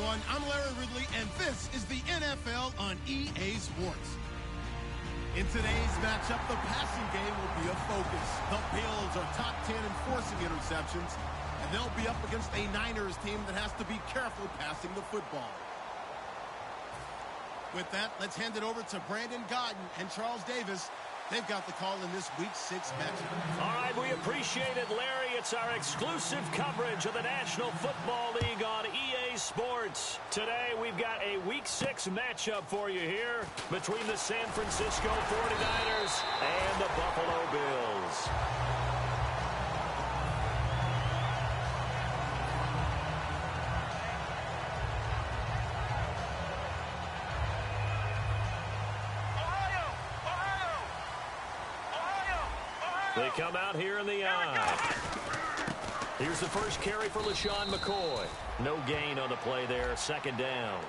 everyone. I'm Larry Ridley, and this is the NFL on EA Sports. In today's matchup, the passing game will be a focus. The Bills are top 10 in forcing interceptions, and they'll be up against a Niners team that has to be careful passing the football. With that, let's hand it over to Brandon Gaudin and Charles Davis. They've got the call in this Week 6 matchup. All right, we appreciate it, Larry. It's our exclusive coverage of the National Football League on EA Sports. Today, we've got a Week 6 matchup for you here between the San Francisco 49ers and the Buffalo Bills. They come out here in the eye. Here's the first carry for LeSean McCoy. No gain on the play there, second down.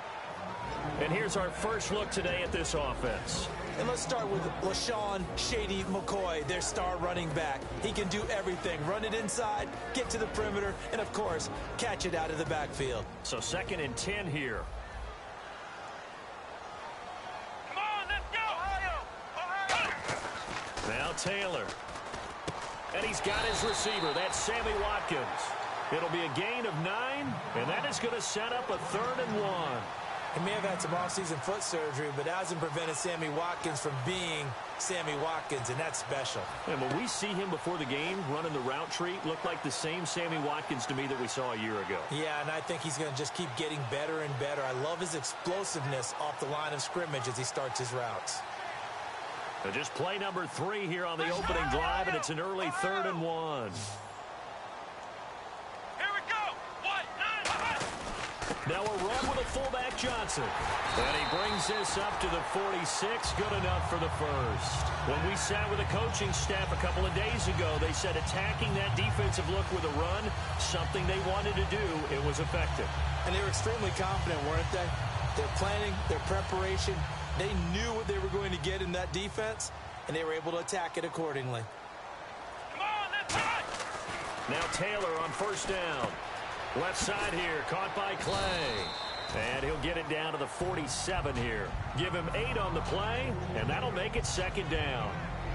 And here's our first look today at this offense. And let's start with LeSean Shady McCoy, their star running back. He can do everything. Run it inside, get to the perimeter, and, of course, catch it out of the backfield. So 2nd and 10 here. Come on, let's go! Ohio! Now Taylor. And he's got his receiver. That's Sammy Watkins. It'll be a gain of 9, and that is going to set up a 3rd and 1. He may have had some off-season foot surgery, but hasn't prevented Sammy Watkins from being Sammy Watkins, and that's special. And when we see him before the game running the route tree, looked like the same Sammy Watkins to me that we saw a year ago. Yeah, and I think he's going to just keep getting better and better. I love his explosiveness off the line of scrimmage as he starts his routes. So just play number 3 here on the opening drive, and it's an early 3rd and 1. Here we go! 1, 9, Now a run with a fullback Johnson. And he brings this up to the 46. Good enough for the first. When we sat with the coaching staff a couple of days ago, they said attacking that defensive look with a run, something they wanted to do. It was effective. And they were extremely confident, weren't they? Their planning, their preparation, they knew what they were going to get in that defense, and they were able to attack it accordingly. come on, let's run! Now Taylor on first down. Left side here, caught by Clay. And he'll get it down to the 47 here. Give him 8 on the play, and that'll make it 2nd down.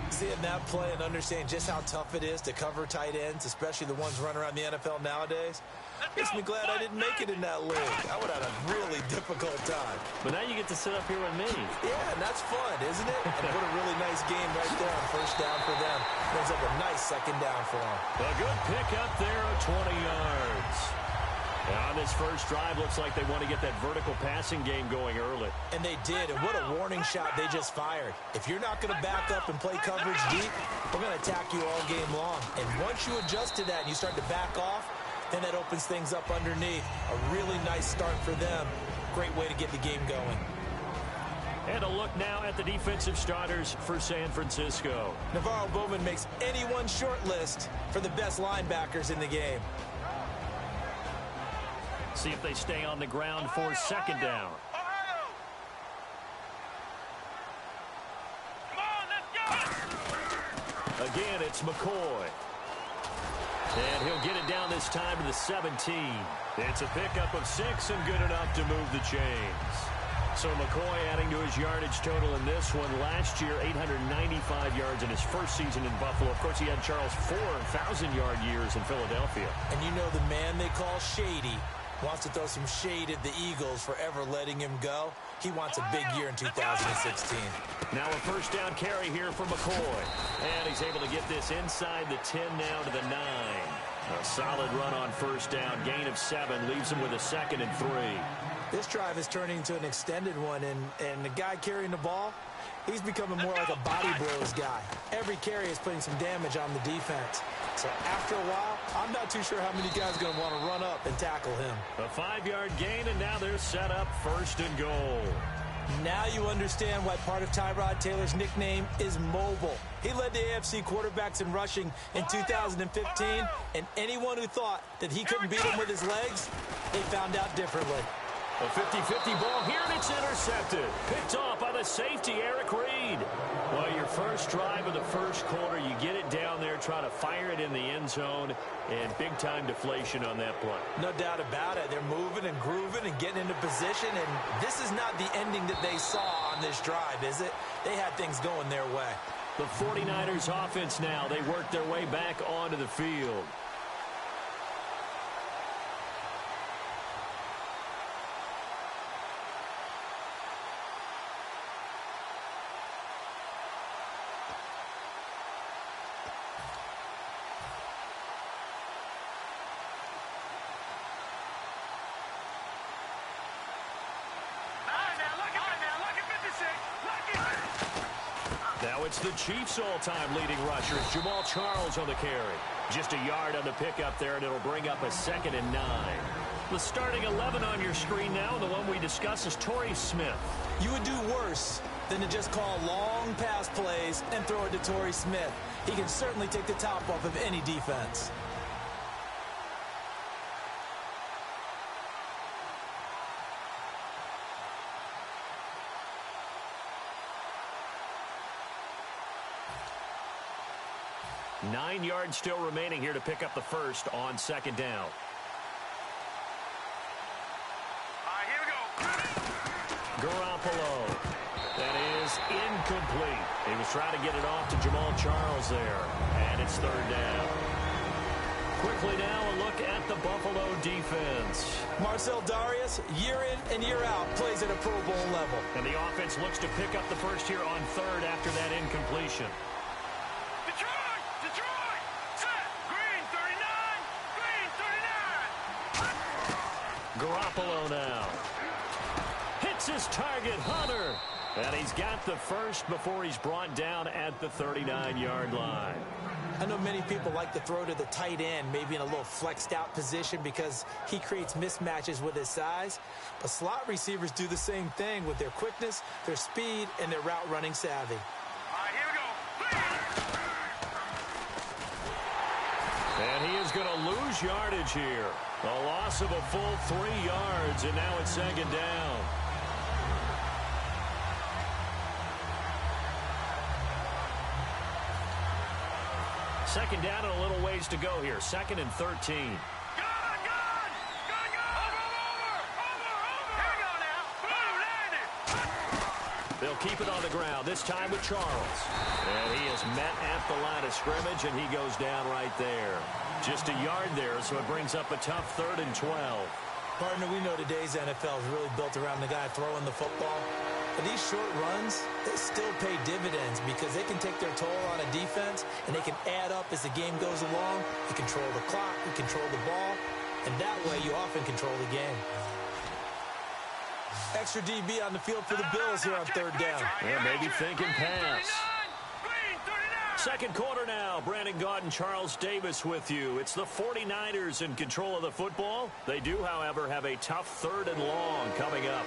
Seeing that play and understanding just how tough it is to cover tight ends, especially the ones running around the NFL nowadays, makes me glad I didn't make it in that league. I would have had a really difficult time. But now you get to sit up here with me. Yeah, and that's fun, isn't it? And put a really nice game right there on first down for them. Brings up a nice 2nd down for them. A good pick up there of 20 yards. And on this first drive, looks like they want to get that vertical passing game going early. And they did, and what a warning shot they just fired. If you're not going to back up and play coverage deep, we're going to attack you all game long. And once you adjust to that and you start to back off, then that opens things up underneath. A really nice start for them. Great way to get the game going. And a look now at the defensive starters for San Francisco. Navarro Bowman makes anyone's short list for the best linebackers in the game. See if they stay on the ground for 2nd down. Ohio! Come on, let's go! Again, it's McCoy. And he'll get it down this time to the 17. It's a pickup of 6 and good enough to move the chains. So McCoy adding to his yardage total in this one. Last year, 895 yards in his first season in Buffalo. Of course, he had Charles 4,000-yard years in Philadelphia. And you know the man they call Shady wants to throw some shade at the Eagles for ever letting him go. He wants a big year in 2016. Now a first down carry here for McCoy. And he's able to get this inside the 10 now to the 9. A solid run on first down. Gain of 7 leaves him with a 2nd and 3. This drive is turning into an extended one, and the guy carrying the ball, he's becoming more like a body blows guy. Every carry is putting some damage on the defense. So after a while, I'm not too sure how many guys are going to want to run up and tackle him. A 5-yard gain, and now they're set up 1st and goal. Now you understand why part of Tyrod Taylor's nickname is mobile. He led the AFC quarterbacks in rushing in 2015, and anyone who thought that he couldn't beat him with his legs, they found out differently. A 50-50 ball here, and it's intercepted. Picked off by the safety, Eric Reed. Well, your first drive of the first quarter, you get it down there, try to fire it in the end zone, and big-time deflation on that play. No doubt about it. They're moving and grooving and getting into position, and this is not the ending that they saw on this drive, is it? They had things going their way. The 49ers offense now, they work their way back onto the field. Now it's the Chiefs' all-time leading rushers, Jamal Charles on the carry. Just a yard on the pickup there, and it'll bring up a 2nd and 9. The starting 11 on your screen now, and the one we discuss is Torrey Smith. You would do worse than to just call long pass plays and throw it to Torrey Smith. He can certainly take the top off of any defense. Nine yards still remaining here to pick up the first on 2nd down. Here we go. Garoppolo. That is incomplete. He was trying to get it off to Jamal Charles there. And it's 3rd down. Quickly now, a look at the Buffalo defense. Marcel Darius, year in and year out, plays at a Pro Bowl level. And the offense looks to pick up the first here on 3rd after that incompletion. Garoppolo now. Hits his target, Hunter. And he's got the first before he's brought down at the 39-yard line. I know many people like to throw to the tight end, maybe in a little flexed out position because he creates mismatches with his size. But slot receivers do the same thing with their quickness, their speed, and their route running savvy. Here we go. And he is going to lose yardage here. A loss of a full 3 yards, and now it's 2nd down. Second down and a little ways to go here. 2nd and 13. They'll keep it on the ground, this time with Charles. And he is met at the line of scrimmage, and he goes down right there. Just a yard there, so it brings up a tough 3rd and 12. Partner, we know today's NFL is really built around the guy throwing the football. But these short runs, they still pay dividends because they can take their toll on a defense, and they can add up as the game goes along. You control the clock, you control the ball, and that way you often control the game. Extra DB on the field for the Bills here on 3rd down. Yeah, maybe thinking pass. 2nd quarter now. Brandon Gaudin, Charles Davis with you. It's the 49ers in control of the football. They do, however, have a tough 3rd and long coming up.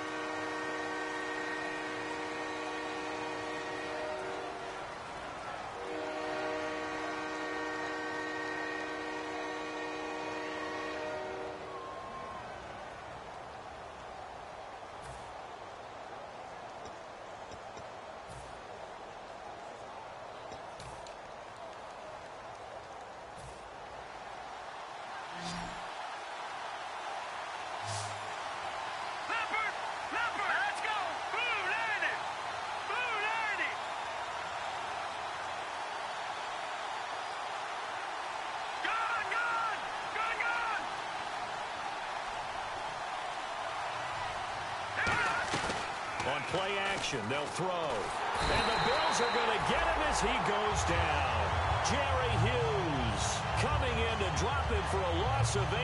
On play action, they'll throw. And the Bills are going to get him as he goes down. Jerry Hughes coming in to drop him for a loss of 8,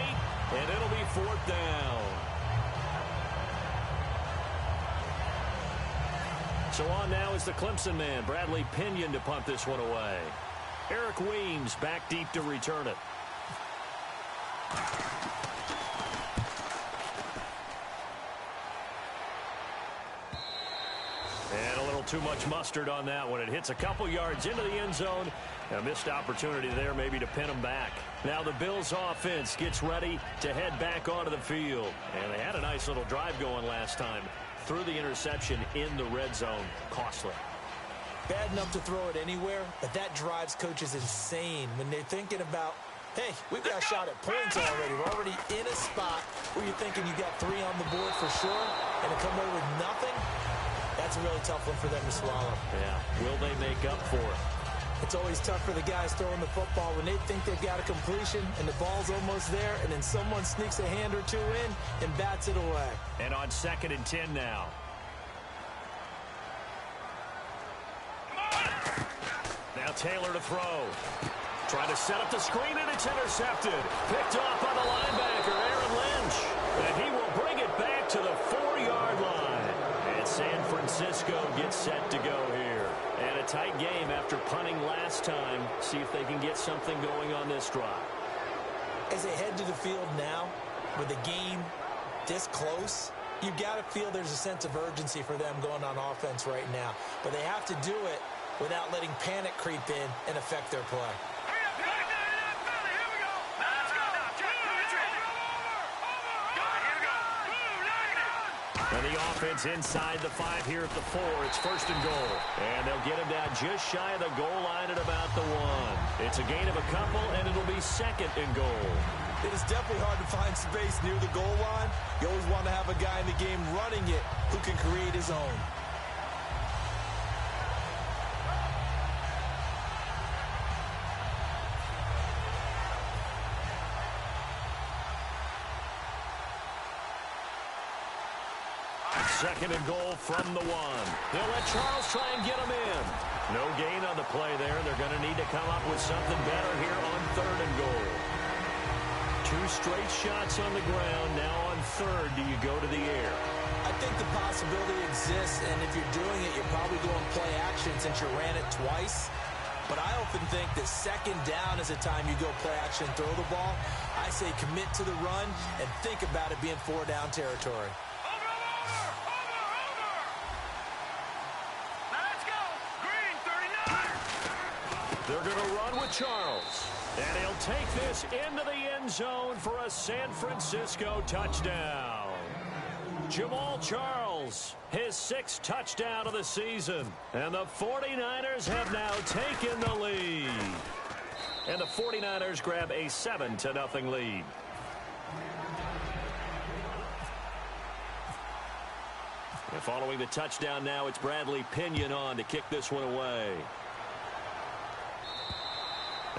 and it'll be 4th down. So on now is the Clemson man, Bradley Pinion, to punt this one away. Eric Weems back deep to return it. And a little too much mustard on that one. It hits a couple yards into the end zone. A missed opportunity there maybe to pin him back. Now the Bills offense gets ready to head back onto the field. And they had a nice little drive going last time. Threw the interception in the red zone. Costly. Bad enough to throw it anywhere, but that drives coaches insane when they're thinking about, hey, we've got a shot at points already. We're already in a spot where you're thinking you got 3 on the board for sure, and to come away with nothing, that's a really tough one for them to swallow. Yeah, will they make up for it? It's always tough for the guys throwing the football when they think they've got a completion and the ball's almost there, and then someone sneaks a hand or two in and bats it away. And on 2nd and 10 now. Now Taylor to throw. Trying to set up the screen, and it's intercepted. Picked off by the linebacker, Aaron Lynch. And he will bring it back to the 4-yard line. And San Francisco gets set to go here. And a tight game after punting last time. See if they can get something going on this drive. As they head to the field now, with the game this close, you've got to feel there's a sense of urgency for them going on offense right now. But they have to do it without letting panic creep in and affect their play. And the offense inside the 5 here at the 4. It's 1st and goal. And they'll get him down just shy of the goal line at about the 1. It's a gain of a couple, and it'll be 2nd and goal. It is definitely hard to find space near the goal line. You always want to have a guy in the game running it who can create his own. Second and goal from the 1. They'll let Charles try and get him in. No gain on the play there. They're going to need to come up with something better here on 3rd and goal. 2 straight shots on the ground. Now on 3rd, do you go to the air? I think the possibility exists, and if you're doing it, you're probably going play action since you ran it twice. But I often think that 2nd down is a time you go play action and throw the ball. I say commit to the run and think about it being 4-down territory. They're going to run with Charles. And he'll take this into the end zone for a San Francisco touchdown. Jamal Charles, his 6th touchdown of the season. And the 49ers have now taken the lead. And the 49ers grab a 7-0 lead. And following the touchdown now, it's Bradley Pinion on to kick this one away.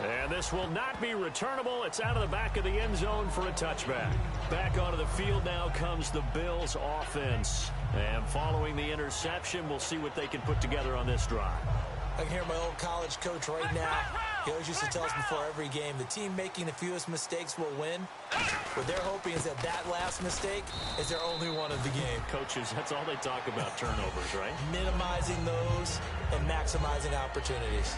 And this will not be returnable. It's out of the back of the end zone for a touchback. Back onto the field now comes the Bills offense. And following the interception, we'll see what they can put together on this drive. I can hear my old college coach right now. He always used to tell us before every game, the team making the fewest mistakes will win. What they're hoping is that last mistake is their only one of the game. Coaches, that's all they talk about, turnovers, right? Minimizing those and maximizing opportunities.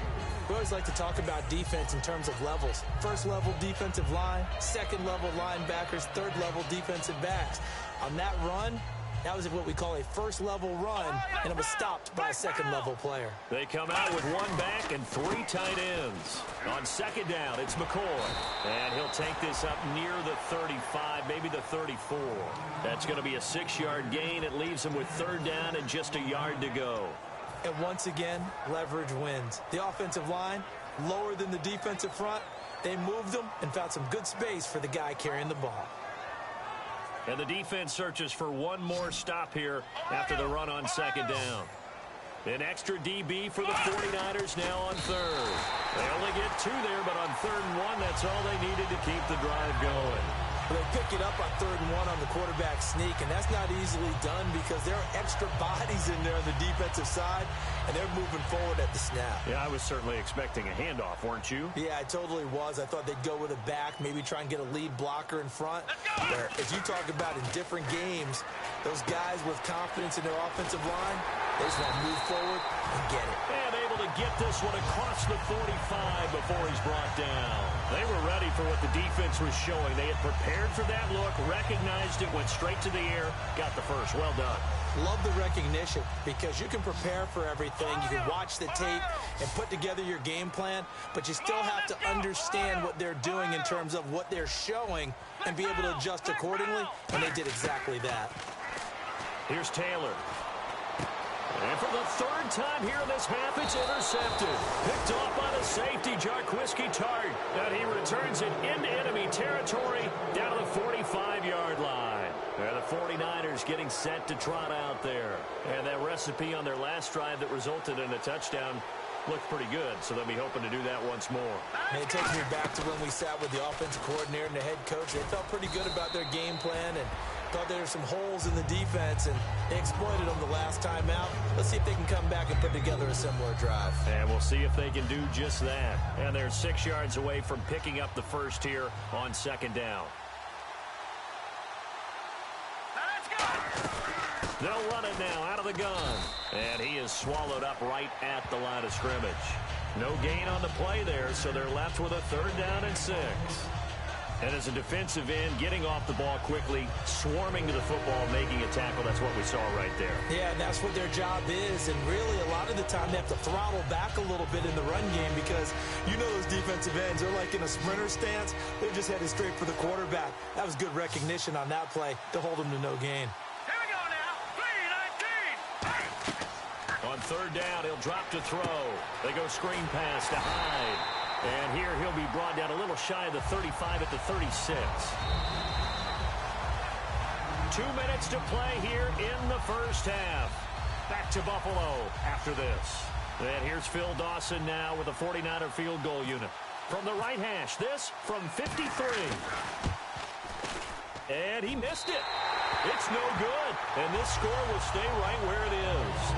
We always like to talk about defense in terms of levels. 1st level defensive line, 2nd level linebackers, 3rd level defensive backs. On that run, that was what we call a 1st level run, and it was stopped by a 2nd level player. They come out with 1 back and 3 tight ends. On 2nd down, it's McCoy. And he'll take this up near the 35, maybe the 34. That's going to be a 6-yard gain. It leaves him with 3rd down and just a yard to go. And once again, leverage wins. The offensive line, lower than the defensive front. They moved them and found some good space for the guy carrying the ball. And the defense searches for one more stop here after the run on 2nd down. An extra DB for the 49ers now on 3rd. They only get 2 there, but on 3rd and 1, that's all they needed to keep the drive going. They pick it up on 3rd and 1 on the quarterback sneak, and that's not easily done because there are extra bodies in there on the defensive side, and they're moving forward at the snap. Yeah, I was certainly expecting a handoff, weren't you? Yeah, I totally was. I thought they'd go with a back, maybe try and get a lead blocker in front. Where, as you talk about in different games, those guys with confidence in their offensive line, they just want to move forward and get it. And able to get this one across the 45 before he's brought down. They were ready for what the defense was showing. They had prepared for that look, recognized it, went straight to the air, got the first. Well done. Love the recognition because you can prepare for everything. You can watch the tape and put together your game plan, but you still have to understand what they're doing in terms of what they're showing and be able to adjust accordingly, and they did exactly that. Here's Taylor. And for the third time here in this half, it's intercepted. Picked off by the safety, Jarquiski Tartt. And he returns it into enemy territory down to the 45-yard line. And the 49ers getting set to trot out there. And that recipe on their last drive that resulted in a touchdown looked pretty good, so they'll be hoping to do that once more. And it takes me back to when we sat with the offensive coordinator and the head coach. They felt pretty good about their game plan and thought there were some holes in the defense, and they exploited them the last time out. Let's see if they can come back and put together a similar drive. And we'll see if they can do just that. And they're 6 yards away from picking up the first here on second down. They'll run it now out of the gun. And he is swallowed up right at the line of scrimmage. No gain on the play there, so they're left with a 3rd down and 6. And as a defensive end, getting off the ball quickly, swarming to the football, making a tackle, that's what we saw right there. Yeah, and that's what their job is. And really, a lot of the time, they have to throttle back a little bit in the run game because you know those defensive ends, they're like in a sprinter stance. They're just headed straight for the quarterback. That was good recognition on that play to hold them to no gain. Here we go now. 3-19. On 3rd down, he'll drop to throw. They go screen pass to Hyde. And here he'll be brought down a little shy of the 35 at the 36. 2 minutes to play here in the first half. Back to Buffalo after this. And here's Phil Dawson now with a 49er field goal unit. From the right hash, this from 53. And he missed it. It's no good. And this score will stay right where it is.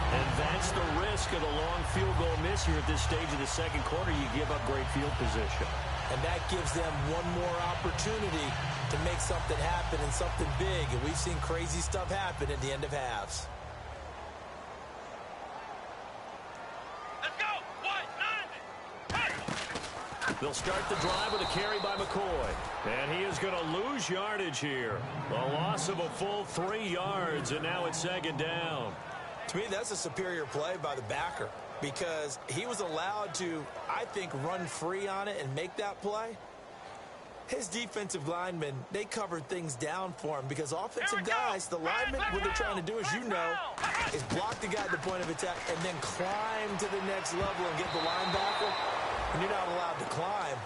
And that's the risk of the long field goal miss here at this stage of the second quarter. You give up great field position. And that gives them one more opportunity to make something happen and something big. And we've seen crazy stuff happen at the end of halves. Let's go. 1-9. They'll start the drive with a carry by McCoy. And he is going to lose yardage here. A loss of a full 3 yards, and now it's second down. To me, that's a superior play by the backer because he was allowed to, I think, run free on it and make that play. His defensive linemen, they covered things down for him because offensive guys, the linemen, what they're trying to do, as you know, is block the guy at the point of attack and then climb to the next level and get the linebacker. When you're not allowed to climb,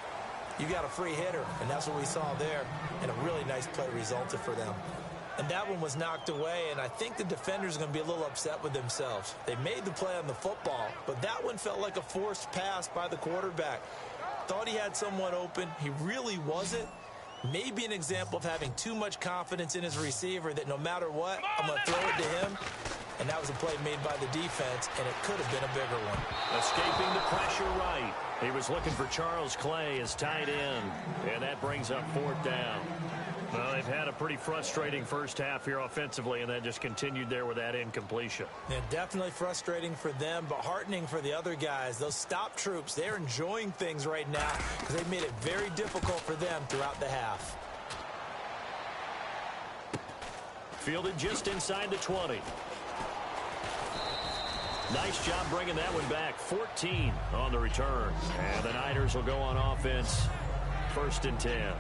you got a free hitter, and that's what we saw there, and a really nice play resulted for them. And that one was knocked away, and I think the defenders are going to be a little upset with themselves. They made the play on the football, but that one felt like a forced pass by the quarterback. Thought he had someone open. He really wasn't. Maybe an example of having too much confidence in his receiver that no matter what, I'm going to throw it to him. And that was a play made by the defense, and it could have been a bigger one. Escaping the pressure right. He was looking for Charles Clay as tight end, and that brings up 4th down. Well, they've had a pretty frustrating first half here offensively, and that just continued there with that incompletion. Yeah, definitely frustrating for them, but heartening for the other guys. Those stop troops, they're enjoying things right now because they've made it very difficult for them throughout the half. Fielded just inside the 20. Nice job bringing that one back. 14 on the return. And the Niners will go on offense. 1st and 10.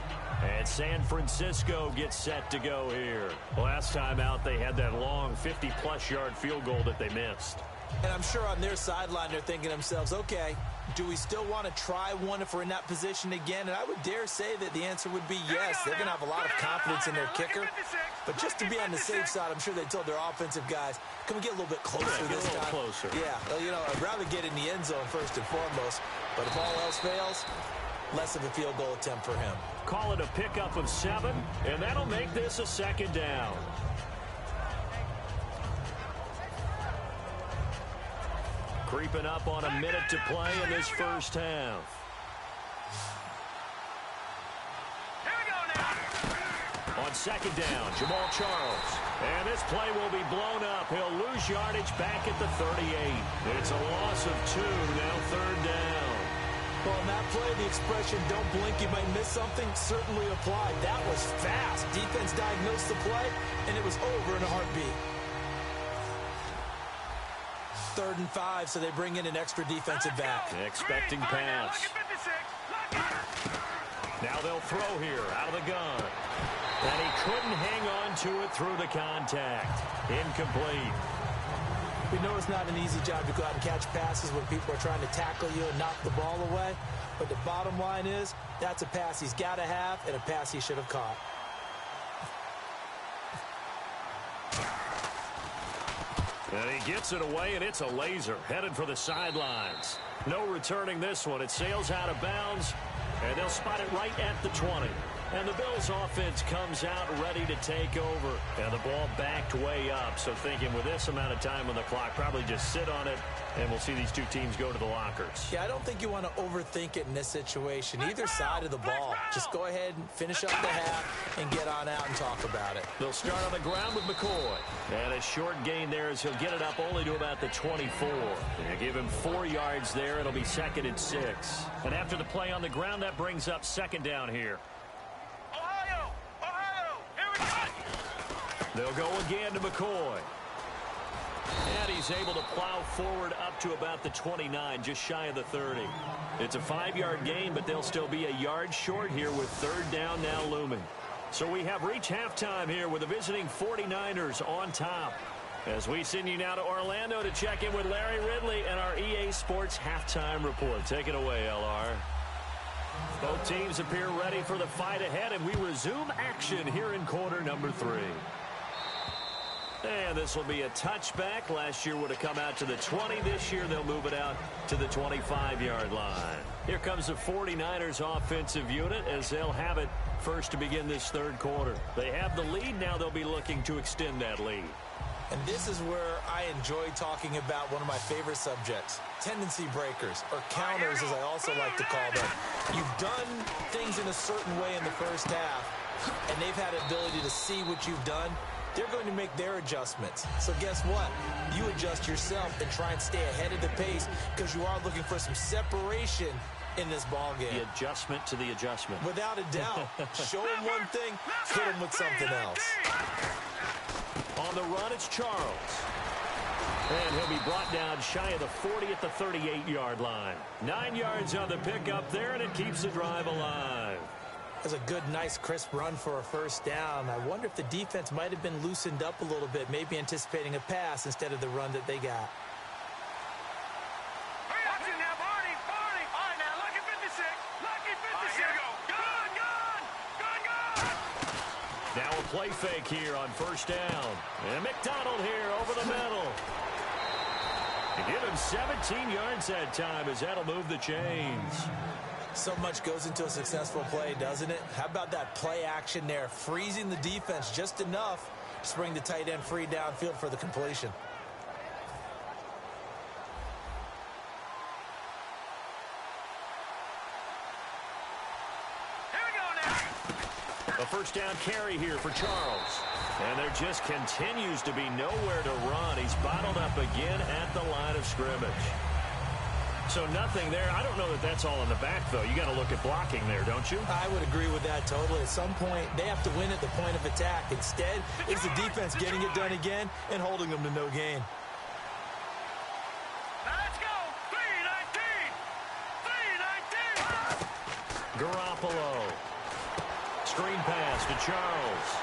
And San Francisco gets set to go here. Last time out, they had that long 50-plus yard field goal that they missed. And I'm sure on their sideline, they're thinking to themselves, okay, do we still want to try one if we're in that position again? And I would dare say that the answer would be yes. They're going to have a lot of confidence in their kicker. But just to be on the safe side, I'm sure they told their offensive guys, can we get a little bit closer this time? Closer. Yeah, well, you know, I'd rather get in the end zone first and foremost. But if all else fails, less of a field goal attempt for him. Call it a pickup of 7, and that'll make this a 2nd down. Creeping up on a minute to play in this first half. Here we go now. On 2nd down, Jamal Charles. And this play will be blown up. He'll lose yardage back at the 38. It's a loss of 2, now 3rd down. Well, in that play, the expression, don't blink, you might miss something, certainly applied. That was fast. Defense diagnosed the play, and it was over in a heartbeat. 3rd and 5, so they bring in an extra defensive back. Expecting pass. Now they'll throw here out of the gun. And he couldn't hang on to it through the contact. Incomplete. We know it's not an easy job to go out and catch passes when people are trying to tackle you and knock the ball away. But the bottom line is, that's a pass he's got to have and a pass he should have caught. And he gets it away, and it's a laser headed for the sidelines. No returning this one. It sails out of bounds, and they'll spot it right at the 20. And the Bills offense comes out ready to take over. And the ball backed way up. So thinking with this amount of time on the clock, probably just sit on it, and we'll see these two teams go to the lockers. Yeah, I don't think you want to overthink it in this situation. Either side of the ball. Just go ahead and finish up the half and get on out and talk about it. They'll start on the ground with McCoy. And a short gain there as he'll get it up only to about the 24. They'll give him 4 yards there. It'll be 2nd and 6. And after the play on the ground, that brings up 2nd down here. They'll go again to McCoy. And he's able to plow forward up to about the 29, just shy of the 30. It's a 5-yard gain, but they'll still be a yard short here with 3rd down now looming. So we have reached halftime here with the visiting 49ers on top. As we send you now to Orlando to check in with Larry Ridley and our EA Sports halftime report. Take it away, LR. Both teams appear ready for the fight ahead, and we resume action here in quarter number 3. And this will be a touchback. Last year would have come out to the 20. This year they'll move it out to the 25-yard line. Here comes the 49ers offensive unit as they'll have it first to begin this 3rd quarter. They have the lead. Now they'll be looking to extend that lead. And this is where I enjoy talking about one of my favorite subjects, tendency breakers, or counters as I also like to call them. You've done things in a certain way in the first half, and they've had the ability to see what you've done. They're going to make their adjustments. So guess what? You adjust yourself and try and stay ahead of the pace because you are looking for some separation in this ball game. The adjustment to the adjustment. Without a doubt. Show them one thing, hit them with something else. On the run, it's Charles. And he'll be brought down shy of the 40 at the 38-yard line. 9 yards on the pickup there, and it keeps the drive alive. That's a good, nice, crisp run for a 1st down. I wonder if the defense might have been loosened up a little bit, maybe anticipating a pass instead of the run that they got. Watching now, Barney. All right, now, lucky 56. Lucky 56. Here we go. Good. Now a play fake here on 1st down. And McDonald here over the middle. To give him 17 yards that time as that'll move the chains. So much goes into a successful play, doesn't it? How about that play action there, freezing the defense just enough to bring the tight end free downfield for the completion. Here we go now. A 1st down carry here for Charles. And there just continues to be nowhere to run. He's bottled up again at the line of scrimmage. So nothing there. I don't know that that's all in the back, though. You got to look at blocking there, don't you? I would agree with that totally. At some point, they have to win at the point of attack. Instead, it's the defense getting it done again and holding them to no gain. Now let's go. 3-19. Garoppolo. Screen pass to Charles.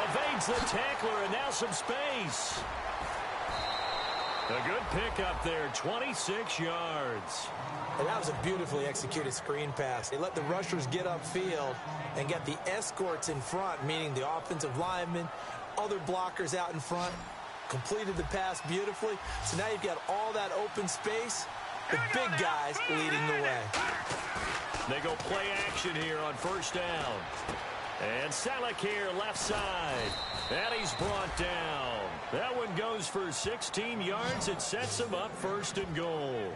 Evades the tackler, and now some space. A good pickup there, 26 yards. And that was a beautifully executed screen pass. They let the rushers get upfield and get the escorts in front, meaning the offensive linemen, other blockers out in front, completed the pass beautifully. So now you've got all that open space, the big guys leading the way. They go play action here on 1st down. And Selleck here, left side. And he's brought down. That one goes for 16 yards. It sets him up 1st and goal.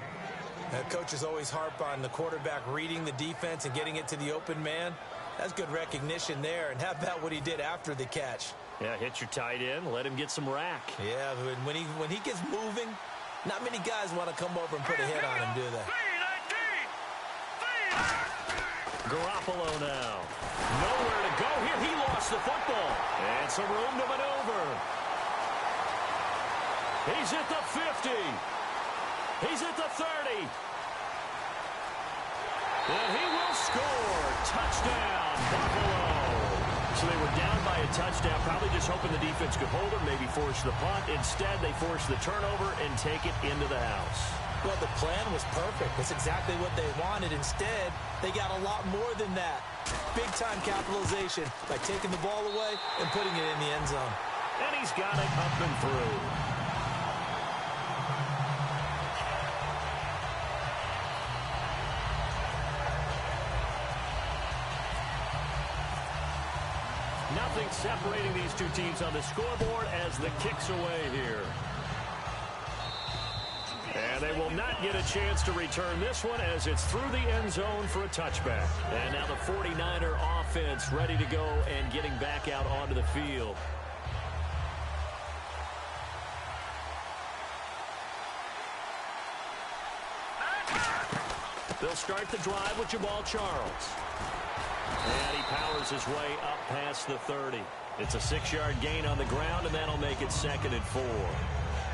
Coaches always harp on the quarterback reading the defense and getting it to the open man. That's good recognition there. And how about what he did after the catch? Yeah, hit your tight end, let him get some rack. Yeah, when he gets moving, not many guys want to come over and put a hit on him, do they? 3-19. Garoppolo now. Nowhere to go here. He lost the football. And some room to maneuver. He's at the 50. He's at the 30. And he will score. Touchdown, Buffalo. So they were down by a touchdown, probably just hoping the defense could hold them, maybe force the punt. Instead, they forced the turnover and take it into the house. Well, the plan was perfect. That's exactly what they wanted. Instead, they got a lot more than that. Big-time capitalization by taking the ball away and putting it in the end zone. And he's got it up and through. Nothing separating these two teams on the scoreboard as the kick's away here. And they will not get a chance to return this one as it's through the end zone for a touchback. And now the 49er offense ready to go and getting back out onto the field. They'll start the drive with Jamaal Charles. And he powers his way up past the 30. It's a 6-yard gain on the ground, and that'll make it 2nd and 4.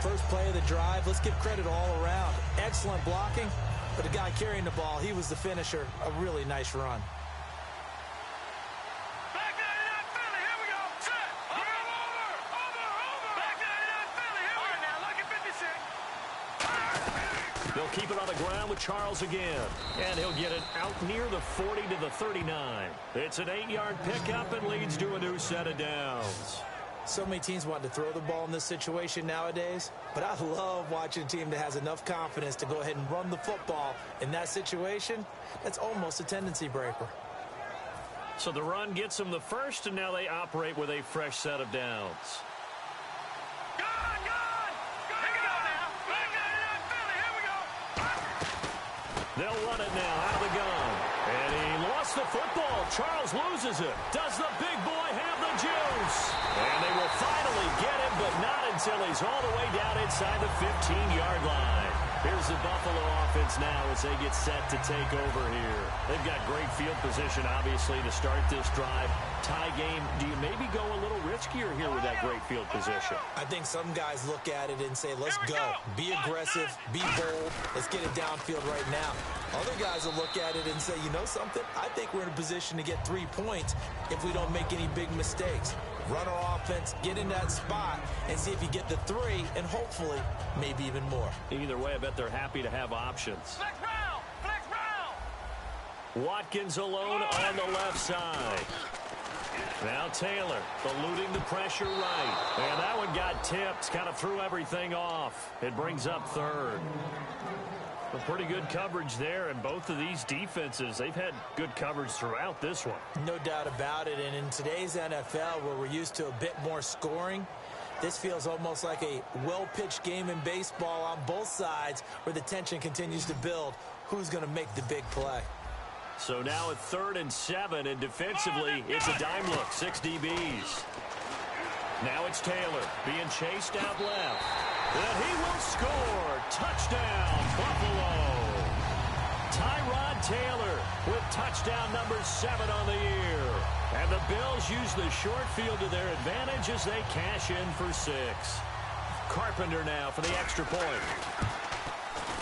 First play of the drive, let's give credit all around. Excellent blocking, but the guy carrying the ball, he was the finisher. A really nice run. Back 99 Philly, here we go. Set. Over. Back 99 Philly, here we go. All right, now, look at 56. They'll keep it on the ground with Charles again. And he'll get it out near the 40 to the 39. It's an 8-yard pickup and leads to a new set of downs. So many teams want to throw the ball in this situation nowadays, but I love watching a team that has enough confidence to go ahead and run the football. In that situation, that's almost a tendency breaker. So the run gets them the first, and now they operate with a fresh set of downs. Gone. Here we go now. Back 99 Philly, here we go. They'll run it now out of the gun. And he lost the football. Charles loses it. Does the big boy have the juice? And they will finally get him, but not until he's all the way down inside the 15-yard line. Here's the Buffalo offense now as they get set to take over here. They've got great field position, obviously, to start this drive. Tie game, do you maybe go a little riskier here with that great field position? I think some guys look at it and say, let's go. Be aggressive. Be bold. Let's get it downfield right now. Other guys will look at it and say, you know something? I think we're in a position to get 3 points if we don't make any big mistakes. Run our offense, get in that spot, and see if you get the 3, and hopefully, maybe even more. Either way, I bet they're happy to have options. Flex round. Watkins alone on the left side. Now Taylor eluding the pressure right. And that one got tipped, kind of threw everything off. It brings up 3rd. A pretty good coverage there, and both of these defenses, they've had good coverage throughout this one. No doubt about it, and in today's NFL, where we're used to a bit more scoring, this feels almost like a well-pitched game in baseball on both sides where the tension continues to build. Who's going to make the big play? So now at 3rd and 7, and defensively, it's a dime look, 6 DBs. Now it's Taylor being chased out left. And he will score. Touchdown, Buffalo. Tyrod Taylor with touchdown number 7 on the year. And the Bills use the short field to their advantage as they cash in for 6. Carpenter now for the extra point.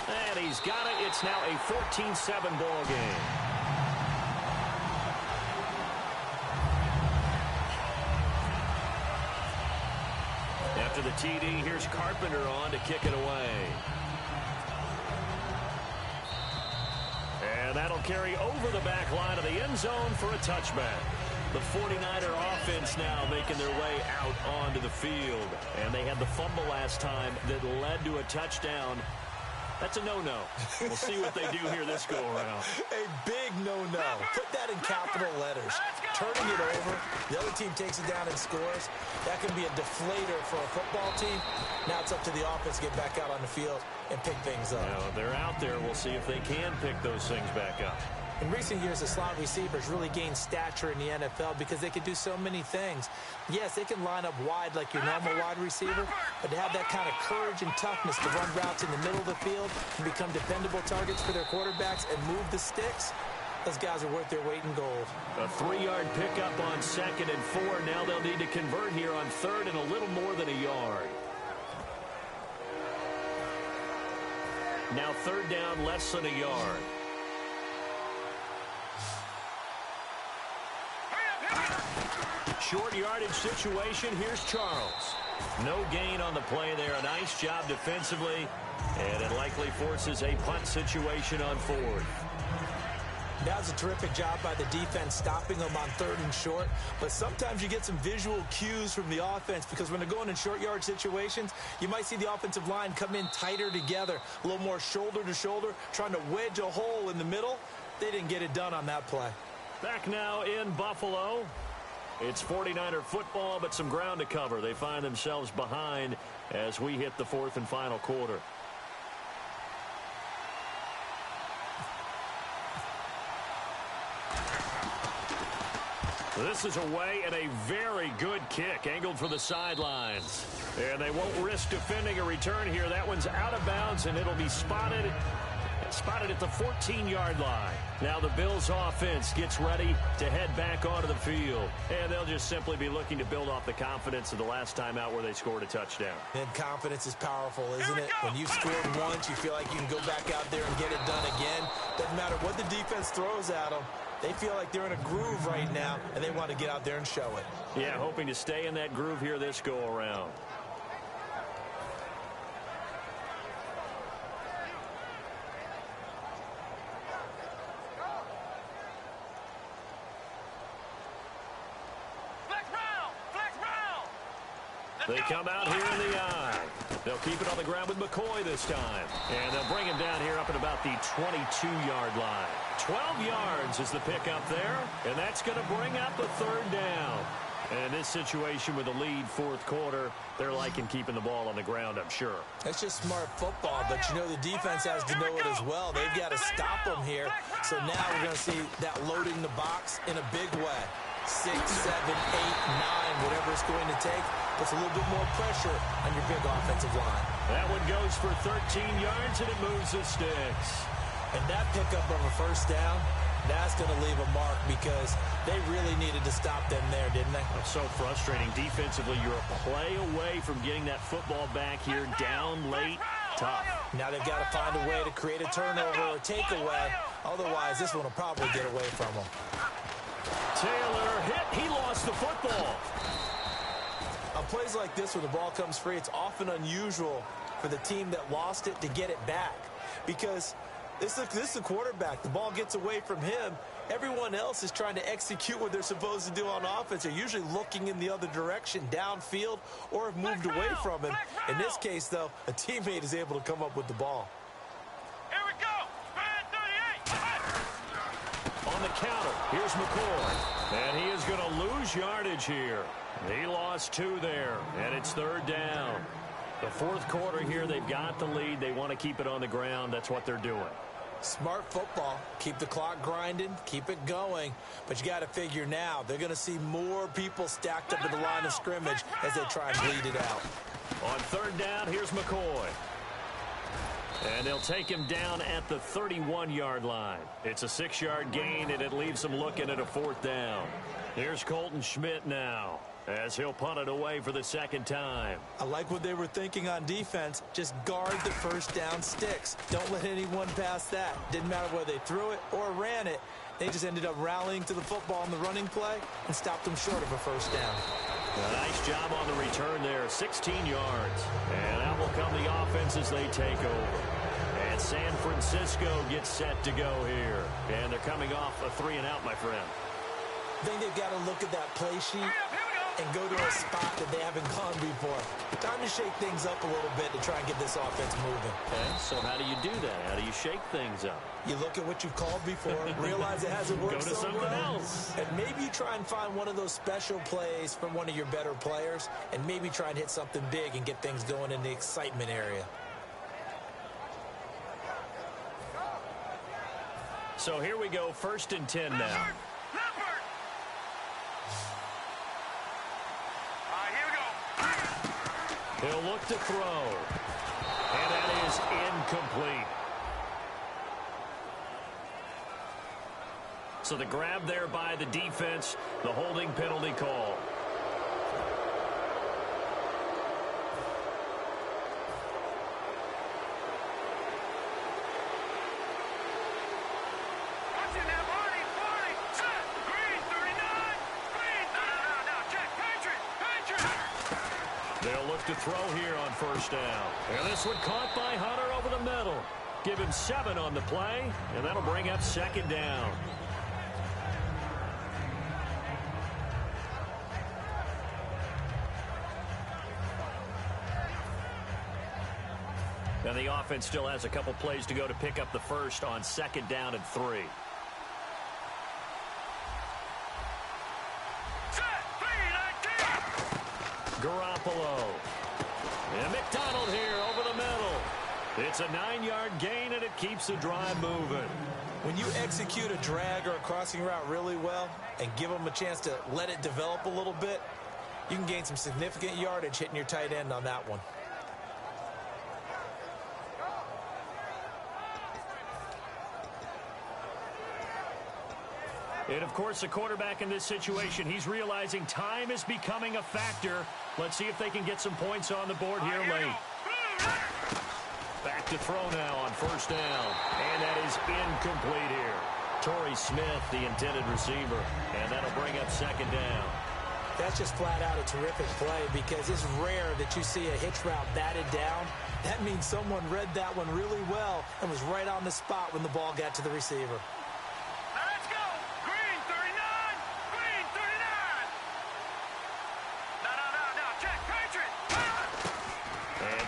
And he's got it. It's now a 14-7 ball game. After the TD, here's Carpenter on to kick it away. And that'll carry over the back line of the end zone for a touchback. The 49er offense now making their way out onto the field. And they had the fumble last time that led to a touchdown. That's a no-no. We'll see what they do here this go-around. A big no-no. Put that in capital letters. Turning it over, the other team takes it down and scores. That can be a deflator for a football team. Now it's up to the offense to get back out on the field and pick things up. Now, they're out there. We'll see if they can pick those things back up. In recent years, the slot receivers really gained stature in the NFL because they can do so many things. Yes, they can line up wide like your normal wide receiver, but to have that kind of courage and toughness to run routes in the middle of the field and become dependable targets for their quarterbacks and move the sticks, those guys are worth their weight in gold. A 3-yard pickup on 2nd and 4. Now they'll need to convert here on 3rd and a little more than a yard. Now 3rd down, less than a yard. Short yardage situation. Here's Charles. No gain on the play there. A nice job defensively. And it likely forces a punt situation on 4th. That was a terrific job by the defense stopping them on 3rd and short. But sometimes you get some visual cues from the offense because when they're going in short yard situations, you might see the offensive line come in tighter together, a little more shoulder to shoulder, trying to wedge a hole in the middle. They didn't get it done on that play. Back now in Buffalo. It's 49er football, but some ground to cover. They find themselves behind as we hit the 4th and final quarter. This is away and a very good kick angled for the sidelines. And they won't risk defending a return here. That one's out of bounds, and it'll be spotted at the 14-yard line. Now the Bills offense gets ready to head back onto the field. And they'll just simply be looking to build off the confidence of the last time out where they scored a touchdown. And confidence is powerful, isn't it? When you've scored once, you feel like you can go back out there and get it done again. Doesn't matter what the defense throws at them. They feel like they're in a groove right now, and they want to get out there and show it. Yeah, hoping to stay in that groove here this go-around. They come out here in the eye. They'll keep it on the ground with McCoy this time. And they'll bring him down here up at about the 22-yard line. 12 yards is the pickup there. And that's going to bring up the 3rd down. And in this situation with the lead 4th quarter, they're liking keeping the ball on the ground, I'm sure. That's just smart football, but you know the defense has to know it as well. They've got to stop them here. So now we're going to see that loading the box in a big way. 6, 7, 8, 9, whatever it's going to take, puts a little bit more pressure on your big offensive line. That one goes for 13 yards, and it moves the sticks. And that pickup of a 1st down, that's going to leave a mark because they really needed to stop them there, didn't they? That's so frustrating. Defensively, you're a play away from getting that football back here down late. Tough. Now they've got to find a way to create a turnover or takeaway. Otherwise, this one will probably get away from them. Taylor hit. He lost the football. On plays like this where the ball comes free, it's often unusual for the team that lost it to get it back because this is the quarterback. The ball gets away from him. Everyone else is trying to execute what they're supposed to do on offense. They're usually looking in the other direction, downfield, or have moved away from him. In this case, though, a teammate is able to come up with the ball. Here we go. On the counter, here's McCoy. And he is going to lose yardage here. He lost 2 there, and it's 3rd down. The 4th quarter here, they've got the lead. They want to keep it on the ground. That's what they're doing. Smart football. Keep the clock grinding. Keep it going. But you got to figure now, they're going to see more people stacked up at the line of scrimmage as they try and bleed it out. On 3rd down, here's McCoy. And they'll take him down at the 31-yard line. It's a 6-yard gain, and it leaves them looking at a 4th down. Here's Colton Schmidt now as he'll punt it away for the 2nd time. I like what they were thinking on defense. Just guard the 1st down sticks. Don't let anyone pass that. Didn't matter whether they threw it or ran it. They just ended up rallying to the football on the running play and stopped them short of a 1st down. A nice job on the return there, 16 yards. And out will come the offense as they take over. And San Francisco gets set to go here. And they're coming off a 3-and-out, my friend. I think they've got to look at that play sheet and go to a spot that they haven't gone before. Time to shake things up a little bit to try and get this offense moving. Okay, so how do you do that? How do you shake things up? You look at what you've called before, realize it hasn't worked Go to so something well, else. and maybe you try and find one of those special plays from one of your better players, and maybe try and hit something big and get things going in the excitement area. So here we go, 1st and 10 now. He'll look to throw. And that is incomplete. So the grab there by the defense, the holding penalty call. They'll look to throw here on first down. And this one caught by Hunter over the middle. Give him 7 on the play, and that'll bring up second down. And the offense still has a couple plays to go to pick up the first on second down and 3. Garoppolo. And McDonald here over the middle. It's a 9-yard gain, and it keeps the drive moving. When you execute a drag or a crossing route really well and give them a chance to let it develop a little bit, you can gain some significant yardage hitting your tight end on that one. And, of course, the quarterback in this situation, he's realizing time is becoming a factor. Let's see if they can get some points on the board here late. Back to throw now on first down. And that is incomplete here. Torrey Smith, the intended receiver. And that'll bring up second down. That's just flat out a terrific play because it's rare that you see a hitch route batted down. That means someone read that one really well and was right on the spot when the ball got to the receiver.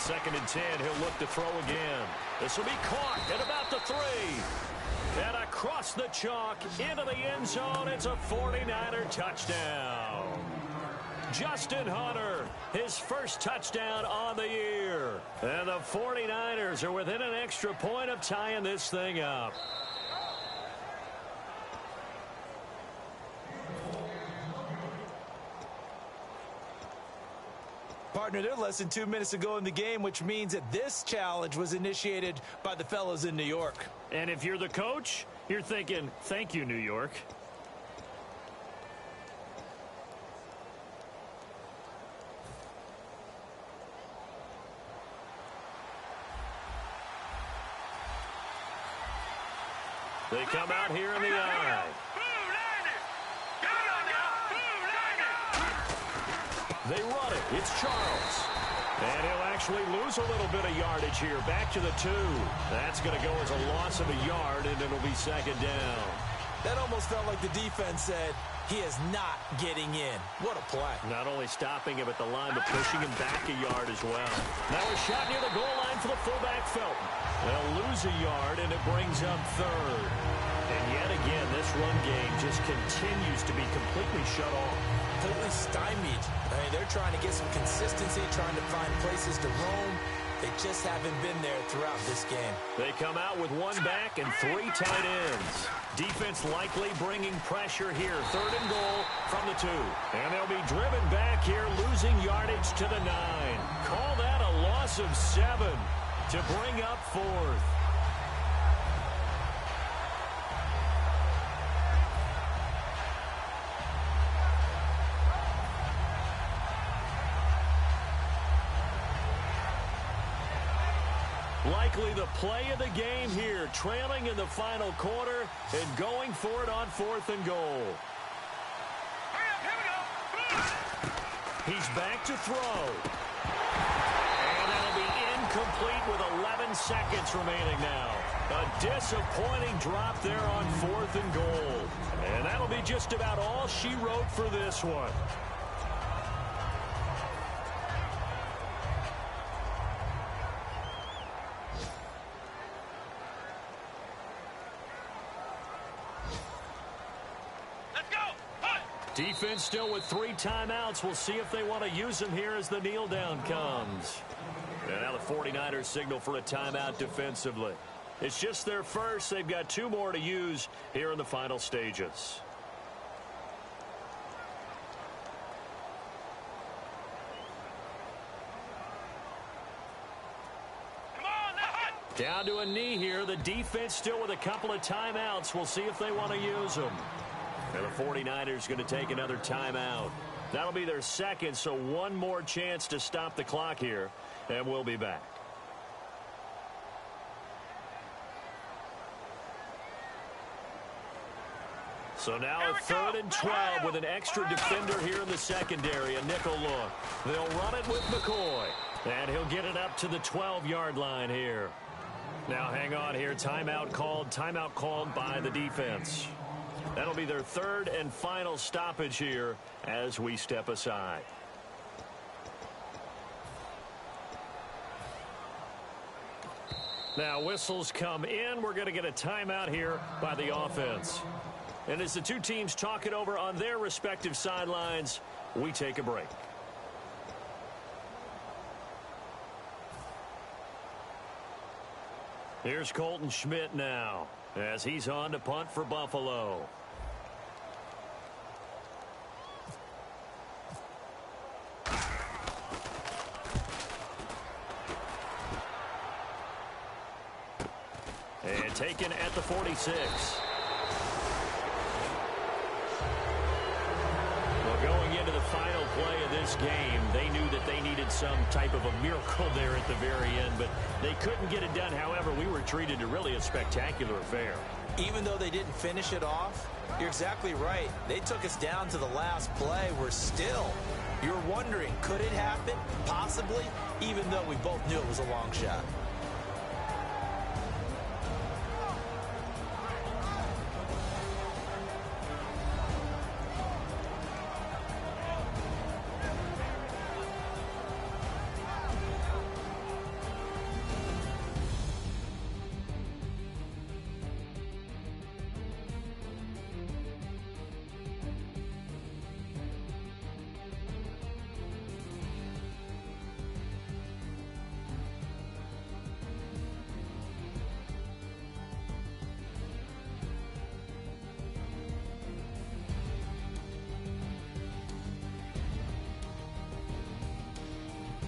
Second and 10, he'll look to throw again. This will be caught at about the 3. And across the chalk into the end zone, it's a 49er touchdown. Justin Hunter, his first touchdown on the year. And the 49ers are within an extra point of tying this thing up. Partner, they're less than 2 minutes to go in the game, which means that this challenge was initiated by the fellas in New York. And if you're the coach, you're thinking, thank you, New York. They come out here in the eye. They run it. It's Charles. And he'll actually lose a little bit of yardage here. Back to the 2. That's going to go as a loss of a yard, and it'll be second down. That almost felt like the defense said, he is not getting in. What a play. Not only stopping him at the line, but pushing him back a yard as well. Now a shot near the goal line for the fullback, Felton. They'll lose a yard, and it brings up third. And yet again, this run game just continues to be completely shut off. Completely stymied. I mean, they're trying to get some consistency, trying to find places to roam. They just haven't been there throughout this game. They come out with 1 back and 3 tight ends. Defense likely bringing pressure here. 3rd and goal from the 2. And they'll be driven back here, losing yardage to the 9. Call that a loss of 7 to bring up 4th. Likely the play of the game here, trailing in the final quarter and going for it on 4th and goal. He's back to throw. And that'll be incomplete with 11 seconds remaining now. A disappointing drop there on 4th and goal. And that'll be just about all she wrote for this one. Defense still with 3 timeouts. We'll see if they want to use them here as the kneel down comes. And now the 49ers signal for a timeout defensively. It's just their first. They've got 2 more to use here in the final stages. Down to a knee here. The defense still with a couple of timeouts. We'll see if they want to use them. And the 49ers going to take another timeout. That'll be their second, so 1 more chance to stop the clock here. And we'll be back. So now a 3rd and 12 with an extra defender here in the secondary, a nickel look. They'll run it with McCoy, and he'll get it up to the 12-yard line here. Now hang on here, timeout called by the defense. That'll be their 3rd and final stoppage here as we step aside. Now whistles come in. We're going to get a timeout here by the offense. And as the two teams talk it over on their respective sidelines, we take a break. Here's Colton Schmidt now as he's on to punt for Buffalo. And taken at the 46. Going into the final play of this game, they knew that they needed some type of a miracle there at the very end, but they couldn't get it done. However, we were treated to really a spectacular affair. Even though they didn't finish it off, you're exactly right. They took us down to the last play. You're wondering, could it happen? Possibly, even though we both knew it was a long shot.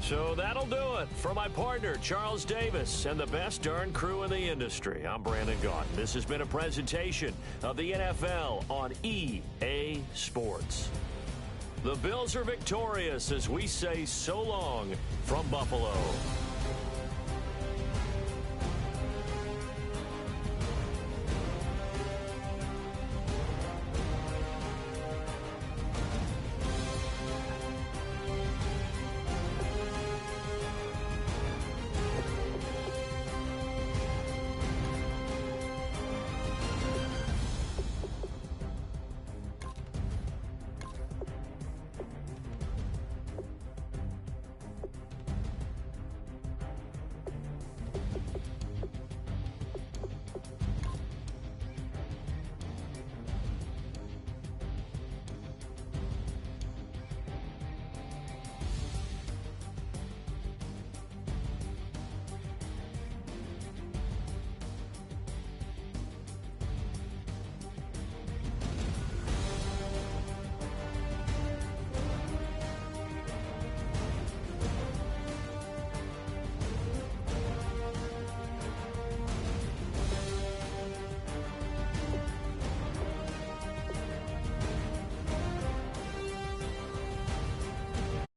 So that'll do it. For my partner, Charles Davis, and the best darn crew in the industry, I'm Brandon Gaudin. This has been a presentation of the NFL on EA Sports. The Bills are victorious as we say so long from Buffalo.